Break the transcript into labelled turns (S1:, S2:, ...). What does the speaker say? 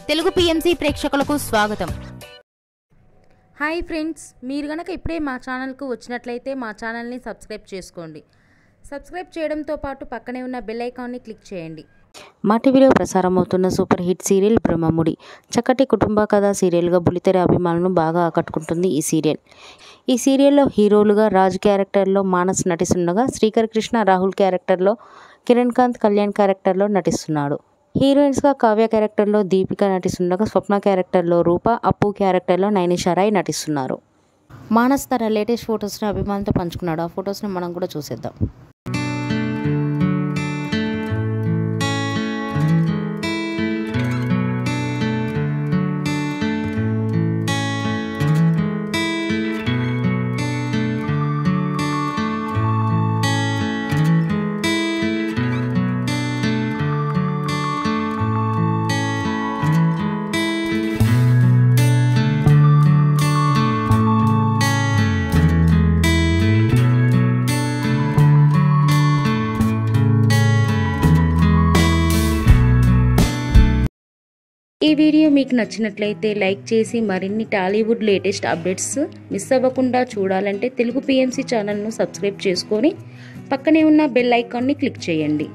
S1: Telugu PMC ప్రేక్షకులకు స్వాగతం.
S2: Hi friends, మీరు గనక ఇప్పుడే మా ఛానల్కు వచ్చినట్లయితే మా ఛానల్ని సబ్స్క్రైబ్ చేసుకోండి. సబ్స్క్రైబ్ చేయడంతో పాటు పక్కనే ఉన్న బెల్ ఐకాన్ని క్లిక్ చేయండి.
S3: మా టీవీలో ప్రసారం అవుతున్న సూపర్ హిట్ సీరియల్ బ్రహ్మముడి చక్కటి కుటుంబ కథా సీరియల్గా బుల్లితెర అభిమానులను బాగా ఆకట్టుకుంటుంది ఈ సీరియల్. ఈ సీరియల్లో హీరోలుగా రాజ్ క్యారెక్టర్లో మానస్ నటిస్తుండగా, శ్రీకర్ కృష్ణ రాహుల్ క్యారెక్టర్లో, కిరణ్ కాంత్ కళ్యాణ్ క్యారెక్టర్లో నటిస్తున్నాడు. హీరోయిన్స్గా కావ్య క్యారెక్టర్లో దీపిక నటిస్తుండగా, స్వప్న క్యారెక్టర్లో రూప, అప్పు క్యారెక్టర్లో నైనిషా రాయ్ నటిస్తున్నారు. మానస్ తన లేటెస్ట్ ఫొటోస్ని అభిమానులతో పంచుకున్నాడు. ఆ ఫొటోస్ని మనం కూడా చూసేద్దాం.
S2: ఈ వీడియో మీకు నచ్చినట్లయితే లైక్ చేసి మరిన్ని టాలీవుడ్ లేటెస్ట్ అప్డేట్స్ మిస్ అవ్వకుండా చూడాలంటే తెలుగు పిఎంసి ఛానల్ను సబ్స్క్రైబ్ చేసుకొని పక్కనే ఉన్న బెల్ ఐకాన్ని క్లిక్ చేయండి.